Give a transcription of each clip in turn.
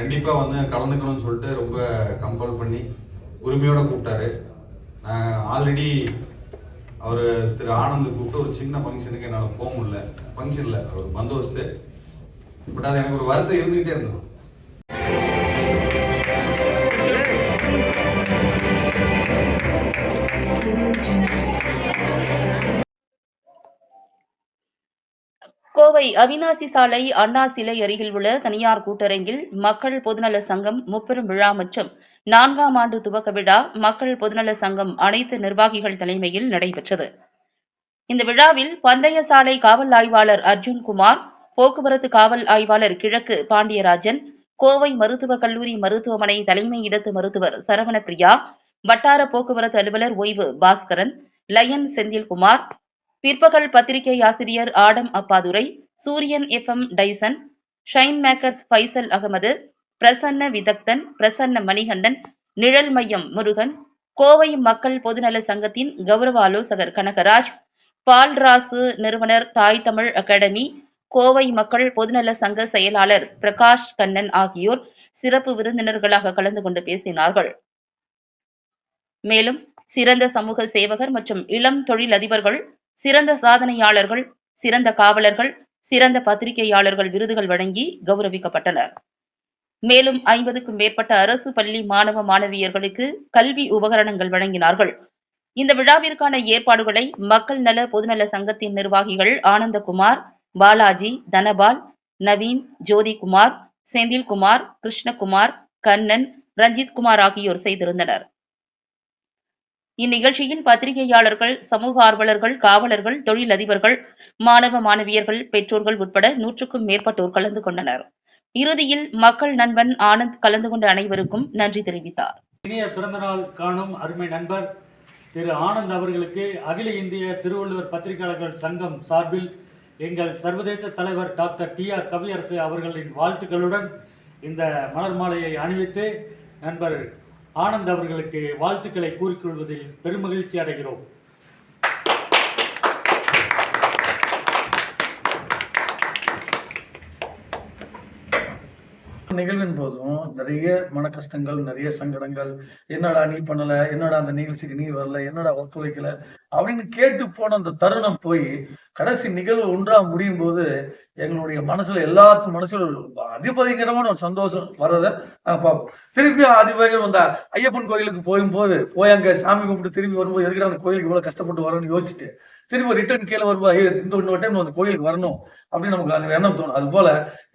கண்டிப்பாக வந்து கலந்துக்கணும்னு சொல்லிட்டு ரொம்ப கம்பல் பண்ணி உரிமையோடு கூப்பிட்டாரு. நான் ஆல்ரெடி அவர் திரு ஆனந்த் கூப்பிட்டு ஒரு சின்ன ஃபங்க்ஷனுக்கு என்னால் போக முடியல. ஃபங்க்ஷனில் ஒரு பந்தோபஸ்து. பட் அது எனக்கு ஒரு வருத்தம் இருந்துகிட்டே இருந்தது. கோவை அவினாசி சாலை அண்ணா சிலை அருகில் உள்ள தனியார் கூட்டரங்கில் மக்கள் பொதுநல சங்கம் முப்பெரும் விழா மற்றும் 4ஆம் ஆண்டு துவக்க விழா மக்கள் பொதுநல சங்கம் அனைத்து நிர்வாகிகள் தலைமையில் நடைபெற்றது. இந்த விழாவில் பந்தய சாலை காவல் ஆய்வாளர் அர்ஜுன்குமார், போக்குவரத்து காவல் ஆய்வாளர் கிழக்கு பாண்டியராஜன், கோவை மருத்துவக் கல்லூரி மருத்துவமனை தலைமை இடத்து மருத்துவர் சரவணபிரியா, வட்டார போக்குவரத்து அலுவலர் ஓய்வு பாஸ்கரன், லயன் செந்தில்குமார், பிற்பகல் பத்திரிகை ஆசிரியர் Adam Appadurai, Suryan FM Tyson, shine makers Faisal Ahmed, Prasanna Vidhaktan, Prasanna Manikandan, Nizhal Maiyam Murugan, Kovai மக்கள் பொதுநல சங்கத்தின் கௌரவ ஆலோசகர் கனகராஜ், பால்ராசு நிறுவனர் தாய் தமிழ் அகாடமி, கோவை மக்கள் பொதுநல சங்க செயலாளர் பிரகாஷ் கண்ணன் ஆகியோர் சிறப்பு விருந்தினர்களாக கலந்து கொண்டு பேசினார்கள். மேலும் சிறந்த சமூக சேவகர் மற்றும் இளம் தொழிலதிபர்கள், சிறந்த சாதனையாளர்கள், சிறந்த காவலர்கள், சிறந்த பத்திரிகையாளர்கள் விருதுகள் வழங்கி கௌரவிக்கப்பட்டனர். மேலும் 50க்கும் மேற்பட்ட அரசு பள்ளி மாணவ மாணவியர்களுக்கு கல்வி உபகரணங்கள் வழங்கினார்கள். இந்த விழாவிற்கான ஏற்பாடுகளை மக்கள் நல பொதுநல சங்கத்தின் நிர்வாகிகள் ஆனந்தகுமார், பாலாஜி, தனபால், நவீன், ஜோதிகுமார், செந்தில்குமார், கிருஷ்ணகுமார், கண்ணன், ரஞ்சித்குமார் ஆகியோர் செய்திருந்தனர். இந்நிகழ்ச்சியில் பத்திரிகையாளர்கள், சமூக ஆர்வலர்கள், காவலர்கள், தொழிலதிபர்கள், மாணவ மாணவியர்கள், பெற்றோர்கள் உட்பட 100க்கும் மேற்பட்டோர் கலந்து கொண்டனர். இறுதியில் மக்கள் நண்பன் ஆனந்த் கலந்து கொண்ட அனைவருக்கும் நன்றி தெரிவித்தார். இனிய பிறந்தநாள் காணும் அருமை நண்பர் திரு ஆனந்த் அவர்களுக்கு அகில இந்திய திருவள்ளுவர் பத்திரிகையாளர்கள் சங்கம் சார்பில் எங்கள் சர்வதேச தலைவர் டாக்டர் டி.ஆர். கவியரசு அவர்களின் வாழ்த்துக்களுடன் இந்த மலர் மாலையை அணிவித்து நண்பர் ஆனந்த் அவர்களுக்கு வாழ்த்துக்களை கூறிக்கொள்வதில் பெருமகிழ்ச்சி அடைகிறோம். நிகழ்வின் போதும் நிறைய மன கஷ்டங்கள், நிறைய சங்கடங்கள், என்னடா நீ பண்ணல, என்னடா அந்த நிகழ்ச்சிக்கு நீ வரல, என்னடா ஒத்துழைக்கல அப்படின்னு கேட்டு போன அந்த தருணம் போய் கடைசி நிகழ்வு ஒன்றா முடியும் போது எங்களுடைய மனசுல எல்லாத்து மனசுல அதிபயங்கரமான ஒரு சந்தோஷம் வர்றதை பார்ப்போம். திருப்பி அதிபயங்கரம் வந்த ஐயப்பன் கோயிலுக்கு போய் அங்க சாமி கும்பிட்டு திரும்பி வரும்போது எதுக்கிற அந்த கோயிலுக்கு இவ்வளவு கஷ்டப்பட்டு வரணும்னு யோசிச்சுட்டு திரும்ப ரிட்டர்ன் கீழே வரும்போது இந்த டைம் அந்த கோயிலுக்கு வரணும் அப்படின்னு நமக்கு அந்த எண்ணம் தோணும். அது போல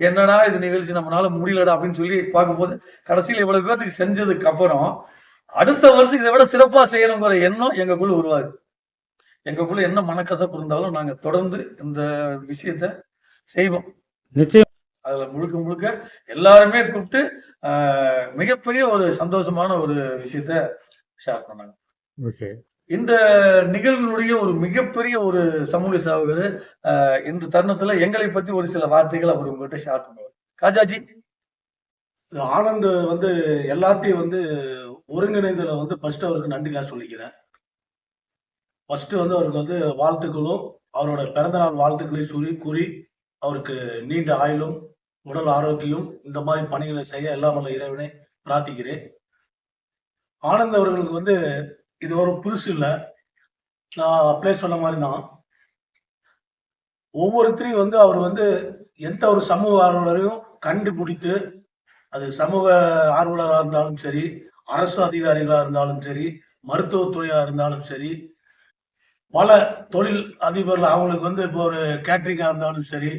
என்னடா இது நிகழ்ச்சி நம்மளால முடியலடா அப்படின்னு சொல்லி பார்க்கும்போது கடைசியில் இவ்வளவு பேருக்கு செஞ்சதுக்கு அப்புறம் அடுத்த வருஷம் இதை விட சிறப்பா செய்யணுங்கிற எண்ணம் எங்களுக்குள்ள உருவாது. எங்களுக்குள்ள என்ன மனக்கசப்பு இருந்தாலும் நாங்க தொடர்ந்து இந்த விஷயத்த செய்வோம். நிச்சயம் அதுல முழுக்க முழுக்க எல்லாருமே கூப்பிட்டு மிகப்பெரிய ஒரு சந்தோஷமான ஒரு விஷயத்த ஷேர் பண்ணாங்க. இந்த நிகழ்வினுடைய ஒரு மிகப்பெரிய ஒரு சமூக சேவகர் இந்த தருணத்துல எங்களை பத்தி ஒரு சில வார்த்தைகள் அவர் உங்ககிட்ட ஷேர் பண்ணுவார். காஜாஜி. ஆனந்த் வந்து எல்லாத்தையும் ஒருங்கிணைந்ததுல ஃபர்ஸ்ட் அவருக்கு நன்றி நான் சொல்லிக்கிறேன். ஃபர்ஸ்ட் அவருக்கு வாழ்த்துக்களும் அவரோட பிறந்தநாள் வாழ்த்துக்களையும் கூறி அவருக்கு நீண்ட ஆயுளும் உடல் ஆரோக்கியம் இந்த மாதிரி பணிகளை செய்ய எல்லாம் வல்ல இறைவனை பிரார்த்திக்கிறேன். ஆனந்த் அவர்களுக்கு இது ஒரு புதுசு இல்லை. நான் அப்ளை சொன்ன மாதிரி தான் ஒவ்வொருத்தரையும் அவர் எந்த ஒரு சமூக ஆர்வலரையும் கண்டுபிடித்து, அது சமூக ஆர்வலராக இருந்தாலும் சரி, அரசு அதிகாரிகளாக இருந்தாலும் சரி, மருத்துவத்துறையாக இருந்தாலும் சரி, பல தொழில் அதிபர்கள் அவங்களுக்கு இப்போ ஒரு கேட்டரிங்காக இருந்தாலும் சரி,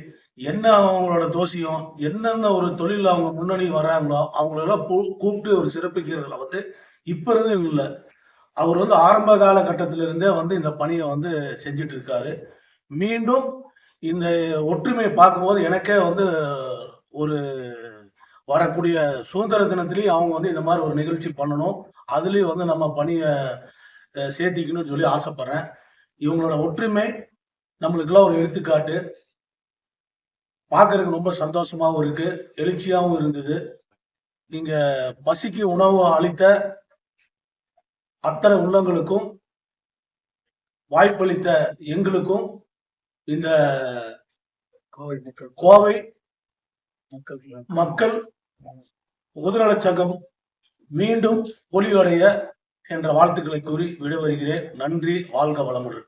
என்ன அவங்களோட தோசியம் என்னென்ன ஒரு தொழில் அவங்க முன்னணி வர்றாங்களோ அவங்களெல்லாம் கூப்பிட்டு ஒரு சிறப்பிக்கிறதுல இப்ப இருந்து இல்லை. அவர் ஆரம்ப காலகட்டத்திலிருந்தே இந்த பணியை செஞ்சுட்டு இருக்காரு. மீண்டும் இந்த ஒற்றுமையை பார்க்கும்போது எனக்கே ஒரு வரக்கூடிய சுதந்திர தினத்திலையும் அவங்க இந்த மாதிரி ஒரு நிகழ்ச்சி பண்ணணும், அதுலயும் நம்ம பணியை சேர்த்திக்கணும்னு சொல்லி ஆசைப்படுறேன். இவங்களோட ஒற்றுமை நம்மளுக்கெல்லாம் ஒரு எடுத்துக்காட்டு. பார்க்கறதுக்கு ரொம்ப சந்தோஷமாகவும் இருக்கு, எழுச்சியாகவும் இருந்தது. இங்க பசிக்கு உணவு அளித்த அத்தனை உள்ளங்களுக்கும் வாய்ப்பளித்த எங்களுக்கும் இந்த கோவை மக்கள் பொதுநலச் சங்கம் மீண்டும் ஒளிவடைய என்ற வாழ்த்துக்களை கூறி விடைபெறுகிறேன். நன்றி. வாழ்க வளமுடன்.